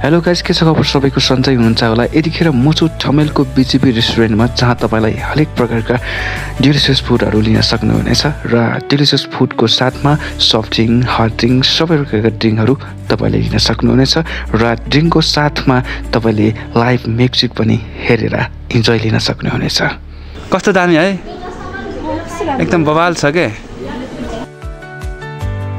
Hello guys, के छ खबर? सबैको सन्चै हुनुहुन्छ होला। यतिखेर म छु ठमेलको बीजेपी रेस्टुरेन्टमा, जहाँ तपाईलाई हरेक प्रकारका डिलिसियस फुडहरू लिन सक्नुहुनेछ र डिलिसियस फुडको साथमा सफ्ट ड्रिङ्क, हट ड्रिङ्क, सबै प्रकारका ड्रिङ्कहरू तपाईले लिन सक्नुहुनेछ र ड्रिङ्कको साथमा तपाईले लाइभ म्युजिक पनि हेरेर इन्जोय लिन सक्नुहुनेछ। कस्तो दामी है, एकदम बवाल छ के।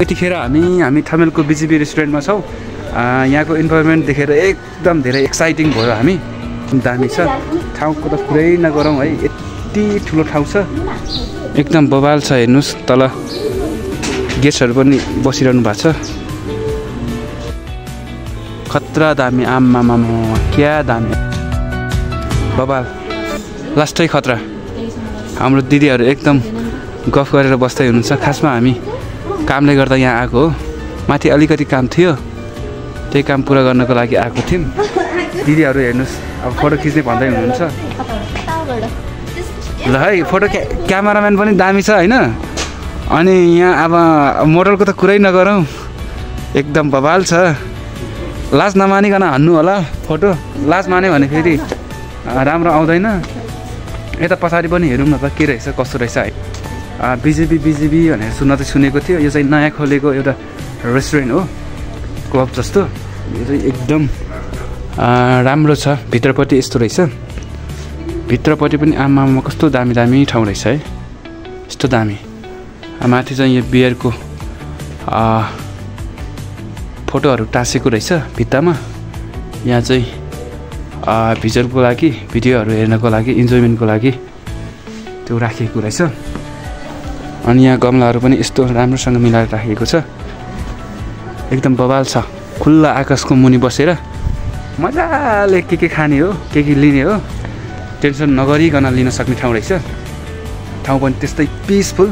यतिखेर हामी ठमेलको बीजेपी रेस्टुरेन्टमा छौँ। यहाँको इन्भाइरोमेन्ट देखेर एकदम धेरै एक्साइटिङ भयो हामी। दामी छ, ठाउँको त कुरै नगरौँ है, यति ठुलो ठाउँ छ, एकदम बवाल छ। हेर्नुहोस्, तल गेस्टहरू पनि बसिरहनु भएको छ। खतरा दामी, आम्मामा क्या दामी, बवाल, लास्टै खतरा। हाम्रो दिदीहरू एकदम गफ गरेर बस्दै हुनुहुन्छ। खासमा हामी कामले गर्दा यहाँ आएको हो, माथि अलिकति काम थियो, त्यही काम पुरा गर्नको लागि आएको थियौँ। दिदीहरू हेर्नुहोस्, अब फोटो खिच्ने भन्दै हुनुहुन्छ। ल है, फोटो क्यामेराम्यान पनि दामी छ होइन। अनि यहाँ अब मोडलको त कुरै नगरौँ, एकदम बवाल छ। लाज नमानिकन हान्नु होला फोटो, लाज मान्यो भने फेरि राम्रो आउँदैन। यता पछाडि पनि हेरौँ न त के रहेछ कस्तो रहेछ है। बीजेपी भनेर सुन्न त सुनेको थियो। यो चाहिँ नयाँ खोलेको एउटा रेस्टुरेन्ट हो, क्लब जस्तो। यो चाहिँ एकदम राम्रो छ। भित्रपट्टि यस्तो रहेछ, भित्रपट्टि पनि आमामा कस्तो दामी दामी ठाउँ रहेछ है, यस्तो दामी। माथि चाहिँ यो बियरको फोटोहरू टाँसेको रहेछ भित्तामा। यहाँ चाहिँ भिजुअलको लागि, भिडियोहरू हेर्नको लागि, इन्जोयमेन्टको लागि त्यो राखिएको रहेछ। अनि यहाँ गमलाहरू पनि यस्तो राम्रोसँग मिलाएर राखिएको छ, एकदम बवाल छ। खुल्ला आकाशको मुनि बसेर मजाले के खाने हो, के लिने हो, टेन्सन नगरिकन लिन सक्ने ठाउँ रहेछ। ठाउँ पनि त्यस्तै पिसफुल,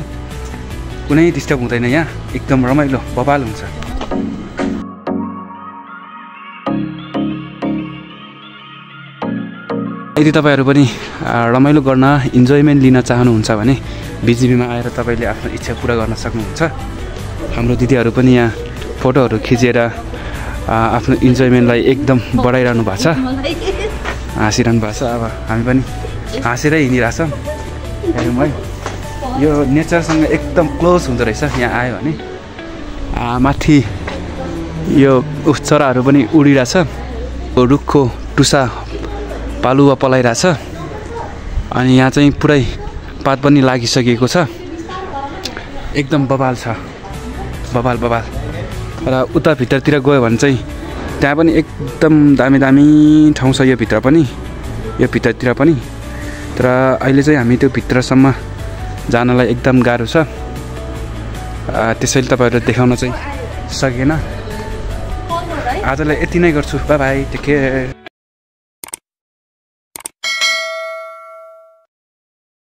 कुनै डिस्टर्ब हुँदैन यहाँ, एकदम रमाइलो बवाल हुन्छ। यदि तपाईँहरू पनि रमाइलो गर्न, इन्जोयमेन्ट लिन चाहनुहुन्छ भने बीजेपीमा आएर तपाईँले आफ्नो इच्छा पुरा गर्न सक्नुहुन्छ। हाम्रो दिदीहरू पनि यहाँ फोटोहरू खिचेर आफ्नो इन्जोयमेन्टलाई एकदम बढाइरहनु भएको छ, हाँसिरहनु भएको छ। अब हामी पनि हाँसेरै हिँडिरहेछौँ। हेरौँ है, यो नेचरसँग एकदम क्लोज हुँदो रहेछ यहाँ आयो भने। माथि यो चराहरू पनि उडिरहेछ, रुखको टुसा पालुवा पलाइरहेछ। अनि यहाँ चाहिँ पुरै पात पनि लागिसकेको छ, एकदम बवाल छ, बवाल। र उता भित्रतिर गयो भने चाहिँ त्यहाँ पनि एकदम दामी दामी ठाउँ छ, यो भित्र पनि, यो भित्रतिर पनि। तर अहिले चाहिँ हामी त्यो भित्रसम्म जानलाई एकदम गाह्रो छ, त्यसैले तपाईँहरू देखाउन चाहिँ सकेन। आजलाई यति नै गर्छु, बाई बाई, टेक केयर।